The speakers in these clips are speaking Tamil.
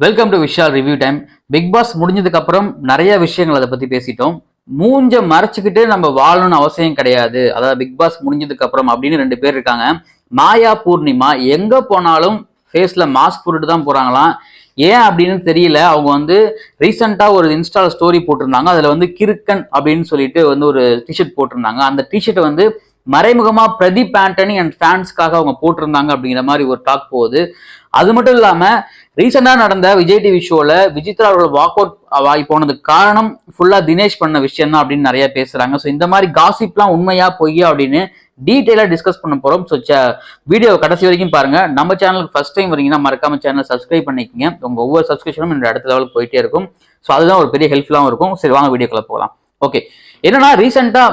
Welcome to Vishal review time. Bigg Boss முடிஞ்சதுக்கு அப்புறம் நிறைய விஷயங்கள் அதை பத்தி பேசிட்டோம். மூஞ்ச மறைச்சுக்கிட்டு நம்ம வாழணும்னு அவசியம் கிடையாது. அதாவது பிக் பாஸ் முடிஞ்சதுக்கு அப்புறம் அப்படின்னு 2 பேர் இருக்காங்க. மாயா, பூர்ணிமா எங்க போனாலும் ஃபேஸ்ல மாஸ்க் போட்டுட்டு தான் போறாங்களாம். ஏன் அப்படின்னு தெரியல. அவங்க ரீசெண்டா ஒரு இன்ஸ்டால ஸ்டோரி போட்டிருந்தாங்க. அதுல கிறுக்கன் அப்படின்னு சொல்லிட்டு ஒரு டிஷர்ட் போட்டிருந்தாங்க. அந்த டிஷர்ட் மறைமுகமா பிரதீப் ஆண்டனி அண்ட் ஃபேன்ஸ்க்காக அவங்க போட்டிருந்தாங்க அப்படிங்கிற மாதிரி ஒரு டாக் போகுது. அது மட்டும் இல்லாம ரீசெண்டா நடந்த விஜய் டிவி ஷோல விசித்ரா அவர்கள் வாக் அவுட் ஆகி போனதுக்கு காரணம் ஃபுல்லா தினேஷ் பண்ண விஷயம் தான் அப்படின்னு நிறைய பேசுறாங்க. ஸோ இந்த மாதிரி காசிப்லாம் உண்மையா பொய்யா அப்படின்னு டீட்டெயிலா டிஸ்கஸ் பண்ண போறோம். ஸோ வீடியோ கடைசி வரைக்கும் பாருங்க. நம்ம சேனலுக்கு ஃபர்ஸ்ட் டைம் வரீங்கன்னா மறக்காம சேனல் சப்ஸ்கிரைப் பண்ணிக்கங்க. உங்க ஒவ்வொரு சப்ஸ்கிரிப்ஷனும் இந்த அடுத்த லெவலுக்கு போயிட்டே இருக்கும். ஸோ அதுதான் ஒரு பெரிய ஹெல்ப்ஃபுல்லாகவும் இருக்கும். சரி, வாங்க வீடியோக்குள்ள போகலாம். ஓகே, என்னன்னா ரீசெண்டா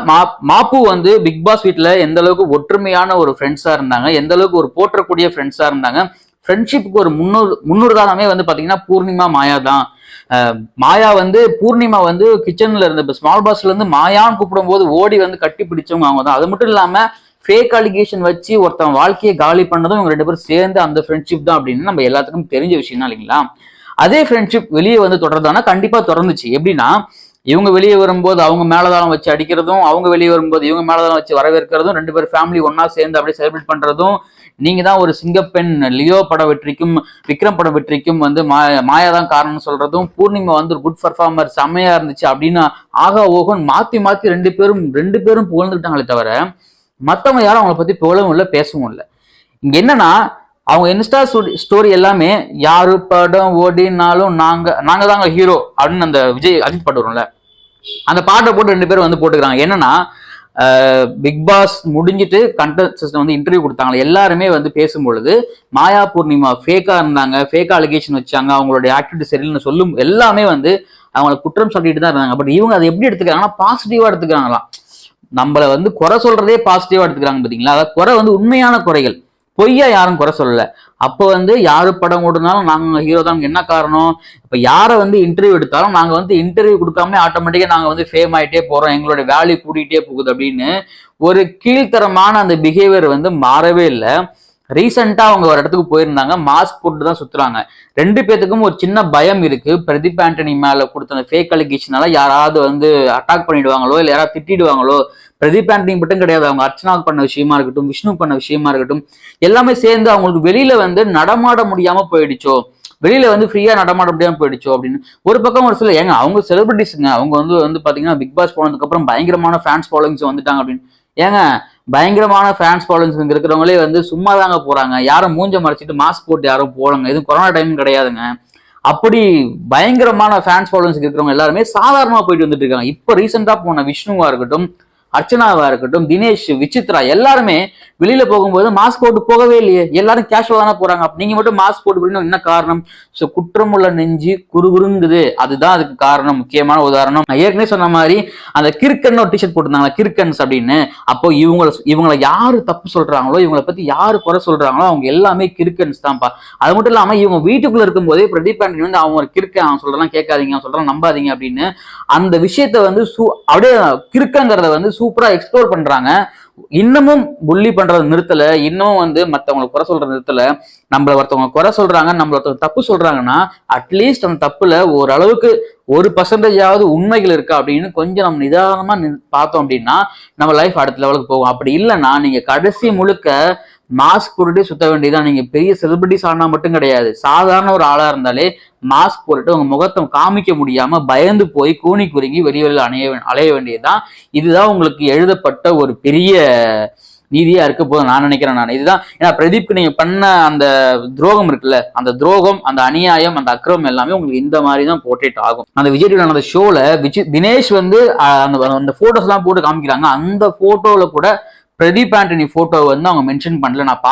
மாப்பு பிக் பாஸ் வீட்ல எந்த அளவுக்கு ஒற்றுமையான ஒரு ஃப்ரெண்ட்ஸா இருந்தாங்க, எந்த அளவுக்கு ஒரு போற்றக்கூடிய ஃப்ரெண்ட்ஸா இருந்தாங்க. ஃப்ரெண்ட்ஷிப்புக்கு ஒரு முன்னுதாரணமே பாத்தீங்கன்னா பூர்ணிமா, மாயா தான். மாயா பூர்ணிமா கிச்சன்ல இருந்து இப்ப ஸ்மால் பாஸ்ல இருந்து மாயான்னு கூப்பிடும் போது ஓடி கட்டி பிடிச்சவங்க அவங்க தான். அது மட்டும் இல்லாம ஃபேக் அலிகேஷன் வச்சு ஒருத்தன் வாழ்க்கையை காலி பண்ணதும் இவங்க 2 பேரும் சேர்ந்து அந்த ஃப்ரெண்ட்ஷிப் தான் அப்படின்னு நம்ம எல்லாத்துக்கும் தெரிஞ்ச விஷயம் தான் இல்லைங்களா. அதே ஃப்ரெண்ட்ஷிப் வெளியே தொடர்றதானா கண்டிப்பா தொடர்ந்துச்சு. எப்படின்னா இவங்க வெளியே வரும்போது அவங்க மேலதாளம் வச்சு அடிக்கிறதும், அவங்க வெளியே வரும்போது இவங்க மேலதாளம் வச்சு வரவேற்கிறதும், 2 பேர் ஃபேமிலி ஒன்னா சேர்ந்து அப்படியே செலிப்ரேட் பண்றதும், நீங்க தான் ஒரு சிங்கப்பெண், லியோ பட வெற்றிக்கும் விக்ரம் பட வெற்றிக்கும் மாயா தான் காரணம் சொல்றதும், பூர்ணிமா ஒரு குட் பர்ஃபார்மர் செம்மையா இருந்துச்சு அப்படின்னு ஆகா ஓகோன்னு மாத்தி மாத்தி 2 பேரும் புகழ்ந்துட்டாங்களே தவிர மத்தவங்க யாரும் அவங்கள பத்தி புகழவும் இல்லை, பேசவும் இல்லை. இங்க என்னன்னா அவங்க இன்ஸ்டா ஸ்டோரி எல்லாமே யாரு படம் ஓடினாலும் நாங்க தாங்க ஹீரோ அப்படின்னு அந்த விஜய் அஜித் பாட்டு வரும்ல, அந்த பாட்டை போட்டு 2 பேரும் போட்டுக்கிறாங்க. என்னன்னா பிக் பாஸ் முடிஞ்சிட்டு கண்டஸ்டன்ட் இன்டர்வியூ கொடுத்தாங்க. எல்லாருமே பேசும்பொழுது மாயா, பூர்ணிமா ஃபேக்கா இருந்தாங்க, ஃபேக்கா அலிகேஷன் வச்சாங்க, அவங்களுடைய ஆக்டிவிட்டி சரியில்லைன்னு சொல்லும் எல்லாமே அவங்களை குற்றம் சொல்லிட்டு தான் இருந்தாங்க. பட் இவங்க அதை எப்படி எடுத்துக்கிறாங்கன்னா பாசிட்டிவா எடுத்துக்கிறாங்களாம். நம்மள குறை சொல்றதே பாசிட்டிவா எடுத்துக்கிறாங்க பாத்தீங்களா. அதாவது குறை உண்மையான குறைகள், பொய்யா யாரும் குறை சொல்லல. அப்போ யாரு படம் ஓடுனாலும் நாங்க ஹீரோ தான். என்ன காரணம்? இப்ப யாரை இன்டர்வியூ எடுத்தாலும் நாங்க இன்டர்வியூ கொடுக்காம ஆட்டோமேட்டிக்கா நாங்க ஃபேம் ஆயிட்டே போறோம், எங்களோட வேல்யூ கூட்டிகிட்டே போகுது அப்படின்னு ஒரு கீழ்த்தரமான அந்த பிஹேவியர் மாறவே இல்லை. ரீசெண்டா அவங்க ஒரு இடத்துக்கு போயிருந்தாங்க, மாஸ்க் போட்டு தான் சுத்துறாங்க. 2 பேத்துக்கும் ஒரு சின்ன பயம் இருக்கு. பிரதீப் ஆண்டனி மேல கொடுத்த ஃபேக் அலிகேஷனால யாராவது அட்டாக் பண்ணிடுவாங்களோ, இல்லை யாராவது திட்டிடுவாங்களோ. பிரதீப் ஆண்டனி மட்டும் கிடையாது, அவங்க அர்ச்சனாவுக்கு பண்ண விஷயமா இருக்கட்டும், விஷ்ணு பண்ண விஷயமா இருக்கட்டும், எல்லாமே சேர்ந்து அவங்களுக்கு வெளியில நடமாட முடியாம போயிடுச்சோ, வெளியில ஃப்ரீயா நடமாட முடியாம போயிடுச்சோ அப்படின்னு ஒரு பக்கம் ஒரு சில ஏங்க அவங்க செலிபிரிட்டிஸுங்க. அவங்க பாத்தீங்கன்னா பிக் பாஸ் போனதுக்கு அப்புறம் பயங்கரமான ஃபேன்ஸ் ஃபாலோவிங்ஸ் வந்துட்டாங்க அப்படின்னு. ஏங்க பயங்கரமான ஃபேன்ஸ் ஃபாலோவிங்ஸ் இருக்கிறவங்களே சும்மா தாங்க போறாங்க. யாரும் மூஞ்ச மறைச்சிட்டு மாஸ்க் போட்டு யாரும் போறாங்க, எதுவும் கொரோனா டைம் கிடையாதுங்க. அப்படி பயங்கரமான ஃபேன்ஸ் ஃபாலோவிங்ஸ் இருக்கிறவங்க எல்லாருமே சாதாரணமா போயிட்டு வந்துட்டு இருக்காங்க. இப்போ ரீசெண்டா போன விஷ்ணுவா இருக்கட்டும், அர்ச்சனாவா இருக்கட்டும், தினேஷ், விசித்ரா எல்லாருமே வெளியில போகும்போது மாஸ்க் போட்டு போகவே இல்லையே. எல்லாரும் கேஷுவலா தானே போறாங்க. நீங்க மட்டும் மாஸ்க் போட்டு போறீங்கன்னா என்ன காரணம்? ஸோ குற்றமுள்ள நெஞ்சு குறுகுறுங்குது, அதுதான் அதுக்கு காரணம். முக்கியமான உதாரணம் நான் ஏற்கனவே சொன்ன மாதிரி அந்த கிறுக்கன் ஒரு டிஷர்ட் போட்டிருந்தாங்க, கிறுக்கன்ஸ் அப்படின்னு. அப்போ இவங்களை யாரு தப்பு சொல்றாங்களோ, இவங்களை பத்தி யாரு குறை சொல்றாங்களோ அவங்க எல்லாமே கிறுக்கன்ஸ் தான்ப்பா. அது மட்டும் இல்லாம இவங்க வீட்டுக்குள்ள இருக்கும் போதே பிரதீப் ஆண்டனி அவங்க ஒரு கிறுக்கன், அவன் சொல்றதெல்லாம் கேட்காதீங்க, அவன் சொல்றதெல்லாம் நம்பாதீங்க அப்படின்னு அந்த விஷயத்த அப்படியே கிறுக்கங்கிறத சூப்பரா எக்ஸ்ப்ளோர் பண்றாங்க. இன்னமும் புள்ளி பண்றது நிறுத்தல, இன்னும் மத்தவங்களுக்கு குறை சொல்றது நிறுத்தல. நம்மள ஒருத்தவங்க குறை சொல்றாங்க, நம்மள ஒருத்தவங்க தப்பு சொல்றாங்கன்னா அட்லீஸ்ட் அந்த தப்புல ஓரளவுக்கு 1% உண்மைகள் இருக்கா அப்படின்னு கொஞ்சம் நம்ம நிதானமா பார்த்தோம் அப்படின்னா நம்ம லைஃப் அடுத்த லெவலுக்கு போகும். அப்படி இல்லைன்னா நீங்க கடைசி முழுக்க மாஸ்க் போட்டுட்டே சுத்த வேண்டியதான். நீங்க பெரிய செலிபிரிட்டிஸ் ஆனா மட்டும் கிடையாது, சாதாரண ஒரு ஆளா இருந்தாலே மாஸ்க் போட்டுட்டு உங்க முகத்தை காமிக்க முடியாம பயந்து போய் கூனி குறுங்கி வெளியில் அலைய வேண்டியதுதான். இதுதான் உங்களுக்கு எழுதப்பட்ட ஒரு பெரிய நீதியா இருக்க போது நான் நினைக்கிறேன். இதுதான் ஏன்னா பிரதீப்க்கு நீங்க பண்ண அந்த துரோகம் இருக்குல்ல, அந்த துரோகம், அந்த அநியாயம், அந்த அக்கிரமம் எல்லாமே உங்களுக்கு இந்த மாதிரி தான் போர்ட்ரேட் ஆகும். அந்த விஜய் டிவி அந்த ஷோல தினேஷ் அந்த போட்டோஸ் எல்லாம் போட்டு காமிக்கிறாங்க. அந்த போட்டோல கூட பிரதீப் ஆண்டனி போட்டோ அவங்க மென்ஷன் பண்ணல. நான்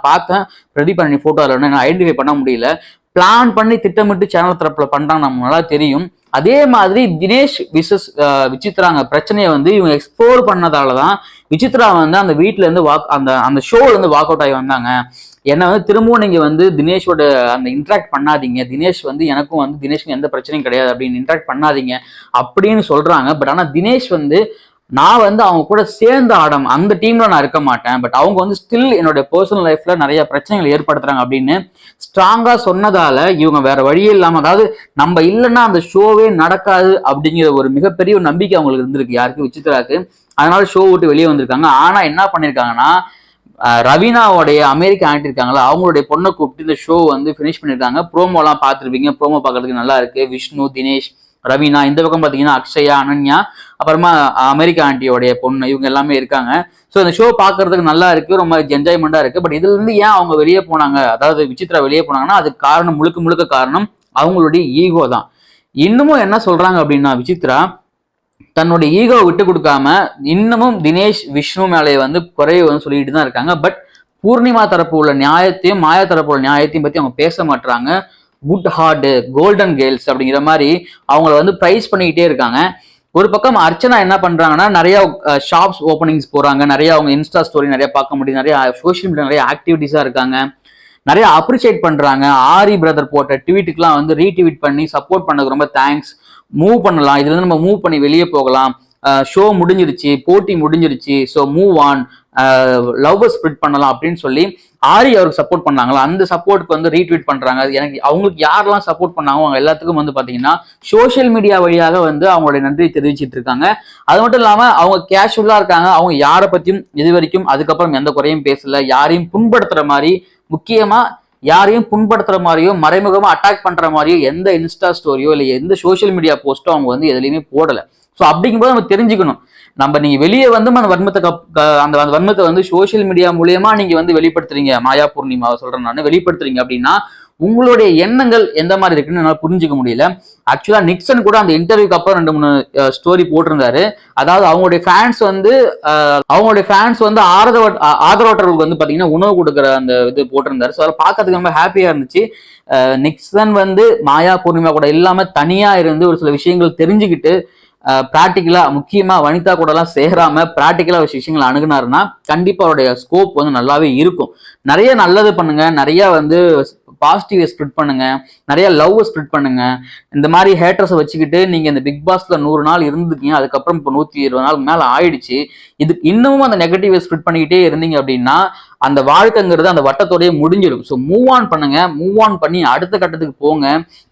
பார்த்தேன் பிரதீப் ஆண்டனி போட்டோ அதில் ஐடென்டிஃபை பண்ண முடியல. பிளான் பண்ணி திட்டமிட்டு சேனல் தரப்புல பண்றாங்க, நம்ம நல்லா தெரியும். அதே மாதிரி தினேஷ் விசித்ராங்க பிரச்சனையை இவங்க எக்ஸ்ப்ளோர் பண்ணதாலதான் விசித்ரா அந்த வீட்டுல இருந்து அந்த ஷோல இருந்து வாக் அவுட் ஆகி வந்தாங்க. என்ன திரும்பவும் நீங்க தினேஷோட அந்த இன்ட்ராக்ட் பண்ணாதீங்க, தினேஷ் தினேஷ்க்கும் எந்த பிரச்சனையும் கிடையாது அப்படின்னு இன்ட்ராக்ட் பண்ணாதீங்க அப்படின்னு சொல்றாங்க. பட் ஆனா தினேஷ் நான் வந்து அவங்க கூட சேர்ந்து ஆடம் அந்த டீம்ல நான் இருக்க மாட்டேன், பட் அவங்க வந்து ஸ்டில் என்னோட பர்சனல் லைஃப்ல நிறைய பிரச்சனைகள் ஏற்படுத்துறாங்க அப்படின்னு ஸ்ட்ராங்கா சொன்னதால இவங்க வேற வழியே இல்லாம, அதாவது நம்ம இல்லைன்னா அந்த ஷோவே நடக்காது அப்படிங்கிற ஒரு மிகப்பெரிய ஒரு நம்பிக்கை அவங்களுக்கு இருந்திருக்கு யாருக்கு, விசித்ராக்கு. அதனால ஷோ விட்டு வெளியே வந்திருக்காங்க. ஆனா என்ன பண்ணிருக்காங்கன்னா, ரவீனாவுடைய அமெரிக்கா ஆண்டி இருக்காங்களா, அவங்களுடைய பொண்ணை கூப்பிட்டு இந்த ஷோ வந்து ஃபினிஷ் பண்ணிருக்காங்க. ப்ரோமோலாம் பார்த்துருப்பீங்க, ப்ரோமோ பார்க்கறதுக்கு நல்லா இருக்கு. விஷ்ணு, தினேஷ், ரவீனா, இந்த பக்கம் பார்த்தீங்கன்னா அக்ஷயா, அனன்யா, அப்புறமா அமெரிக்கா ஆண்டியோடைய பொண்ணு, இவங்க எல்லாமே இருக்காங்க. ஸோ இந்த ஷோ பார்க்கறதுக்கு நல்லா இருக்கு, ரொம்ப என்ஜாய்மெண்டா இருக்கு. பட் இதுல இருந்து ஏன் அவங்க வெளியே போனாங்க, அதாவது விசித்ரா வெளியே போனாங்கன்னா அதுக்கு காரணம் முழுக்க காரணம் அவங்களுடைய ஈகோ தான். இன்னமும் என்ன சொல்றாங்க அப்படின்னா, விசித்ரா தன்னுடைய ஈகோவை விட்டு கொடுக்காம இன்னமும் தினேஷ், விஷ்ணு மேலே வந்து குறைய வந்து சொல்லிட்டு தான் இருக்காங்க. பட் பூர்ணிமா தரப்பு உள்ள நியாயத்தையும் மாயா தரப்பு உள்ள நியாயத்தையும் பத்தி அவங்க பேச மாட்டாங்க. குட் ஹார்ட், கோல்டன் கேர்ள்ஸ் அப்படிங்கிற மாதிரி அவங்கள வந்து ப்ரைஸ் பண்ணிக்கிட்டே இருக்காங்க. ஒரு பக்கம் அர்ச்சனா என்ன பண்றாங்கன்னா, நிறைய ஷாப்ஸ் ஓப்பனிங்ஸ் போறாங்க, நிறைய அவங்க இன்ஸ்டா ஸ்டோரி நிறைய பார்க்க முடியும், நிறைய சோஷியல் மீடியா நிறைய ஆக்டிவிட்டிஸா இருக்காங்க, நிறைய அப்ரிஷியேட் பண்றாங்க. ஆரி பிரதர் போட்ட ட்வீட்டுக்குலாம் வந்து ரீட்வீட் பண்ணி சப்போர்ட் பண்ணதுக்கு ரொம்ப தேங்க்ஸ், மூவ் பண்ணலாம், இதுல இருந்து நம்ம மூவ் பண்ணி வெளியே போகலாம், ஷோ முடிஞ்சிருச்சு, போட்டி முடிஞ்சிருச்சு, so move on, love spirit பண்ணலாம் அப்படின்னு சொல்லி ஆரி அவருக்கு சப்போர்ட் பண்ணாங்களா, அந்த சப்போர்ட்டுக்கு வந்து ரீட்வீட் பண்றாங்க. எனக்கு அவங்களுக்கு யாரெல்லாம் சப்போர்ட் பண்ணாங்க அவங்க எல்லாத்துக்கும் வந்து பாத்தீங்கன்னா சோசியல் மீடியா வழியாக வந்து அவங்களுடைய நன்றியை தெரிவிச்சிட்டு இருக்காங்க. அது மட்டும் இல்லாம அவங்க கேஷுவலா இருக்காங்க, அவங்க யாரை பத்தியும் இது வரைக்கும் அதுக்கப்புறம் எந்த குறையும் பேசல, யாரையும் புண்படுத்துற மாதிரி, முக்கியமா யாரையும் புண்படுத்துற மாதிரியோ மறைமுகமா அட்டாக் பண்ற மாதிரியோ எந்த இன்ஸ்டா ஸ்டோரியோ இல்லை எந்த சோசியல் மீடியா போஸ்ட்டோ அவங்க வந்து எதுலையுமே போடல. ஸோ அப்படிங்கும்போது நம்ம தெரிஞ்சுக்கணும், நம்ம நீங்க வெளியே வந்து அந்த வன்மத்தை வந்து சோசியல் மீடியா மூலியமா நீங்க வந்து வெளிப்படுத்துறீங்க, மாயா பூர்ணிமாவை சொல்றேன் நான், வெளிப்படுத்துறீங்க அப்படின்னா உங்களுடைய எண்ணங்கள் எந்த மாதிரி இருக்குன்னு என்னால புரிஞ்சுக்க முடியல. ஆக்சுவலா நிக்சன் கூட அந்த இன்டர்வியூக்கு அப்புறம் 2-3 ஸ்டோரி போட்டிருந்தாரு. அதாவது அவங்களுடைய ஃபேன்ஸ் வந்து ஆதரவற்றவர்களுக்கு வந்து பாத்தீங்கன்னா உணவு கொடுக்குற அந்த இது போட்டிருந்தாரு. ஸோ அதை பார்க்கறதுக்கு ரொம்ப ஹாப்பியா இருந்துச்சு. நிக்சன் வந்து மாயா பூர்ணிமா கூட இல்லாம தனியா இருந்து ஒரு சில விஷயங்கள் தெரிஞ்சுக்கிட்டு பிராக்டிக்கலா, முக்கியமா வனிதா கூட எல்லாம் சேராம பிராக்டிக்கலா விஷயங்களை அணுகுனாருன்னா கண்டிப்பா அவருடைய ஸ்கோப் வந்து நல்லாவே இருக்கும். நிறைய நல்லது பண்ணுங்க, நிறைய வந்து பாசிட்டிவ் ஸ்ப்ரெட் பண்ணுங்க, நிறைய லவ் ஸ்ப்ரெட் பண்ணுங்க. இந்த மாதிரி ஹேட்டர்ஸை வச்சுக்கிட்டு நீங்க இந்த பிக் பாஸ்ல 100 நாள் இருந்துக்கீங்க, அதுக்கப்புறம் இப்போ 120 நாள் மேல ஆயிடுச்சு, இது இன்னமும் அந்த நெகட்டிவ் ஸ்ப்ரெட் பண்ணிக்கிட்டே இருந்தீங்க அப்படின்னா அந்த வாழ்க்கைங்கிறது அந்த வட்டத்தோடய முடிஞ்சிடும். ஸோ மூவ் ஆன் பண்ணுங்க, மூவ் ஆன் பண்ணி அடுத்த கட்டத்துக்கு போங்க.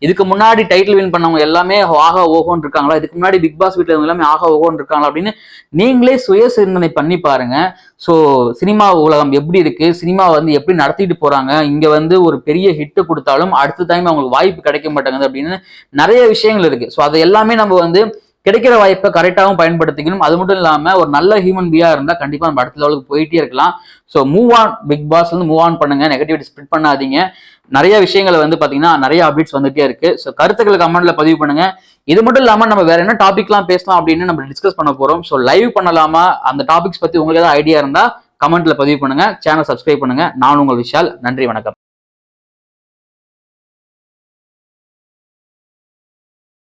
இதுக்கு முன்னாடி டைட்டில் வின் பண்ணவங்க எல்லாமே ஆகா ஓஹோன்னு இருக்காங்களா, இதுக்கு முன்னாடி பிக் பாஸ் வீட்டில் இருந்தவங்க எல்லாமே ஆகா ஓஹோன்னு இருக்காங்களா அப்படின்னு நீங்களே சுய சிந்தனை பண்ணி பாருங்க. ஸோ சினிமா உலகம் எப்படி இருக்கு, சினிமா வந்து எப்படி நடத்திட்டு போறாங்க, இங்க வந்து ஒரு பெரிய ஹிட் கொடுத்தாலும் அடுத்த டைம் அவங்களுக்கு வாய்ப்பு கிடைக்க மாட்டேங்குது அப்படின்னு நிறைய விஷயங்கள் இருக்கு. ஸோ அதை எல்லாமே நம்ம வந்து கிடைக்கிற வாய்ப்பை கரெக்டாகவும் பயன்படுத்திக்கணும். அது மட்டும் இல்லாம ஒரு நல்ல ஹியூமன் பீயா இருந்தா கண்டிப்பா நம்ம அடுத்த லெவலுக்கு போயிட்டே இருக்கலாம். So move on, Bigg Boss வந்து மூவ் ஆன் பண்ணுங்க, நெகட்டிவிட்டி ஸ்ப்ரெட் பண்ணாதீங்க. நிறைய விஷயங்களை வந்து பாத்தீங்கன்னா நிறைய அப்டேட்ஸ் வந்துட்டே இருக்கு. ஸோ கருத்துக்களை கமெண்ட்ல பதிவு பண்ணுங்க. இது மட்டும் இல்லாம நம்ம வேற என்ன டாபிக்லாம் பேசலாம் அப்படின்னு நம்ம டிஸ்கஸ் பண்ண போறோம். ஸோ லைவ் பண்ணலாமா, அந்த டாபிக்ஸ் பத்தி உங்களுக்கு ஏதாவது ஐடியா இருந்தா கமெண்ட்ல பதிவு பண்ணுங்க, சேனல் சப்ஸ்கிரைப் பண்ணுங்க. நான் உங்கள் விஷால், நன்றி, வணக்கம்.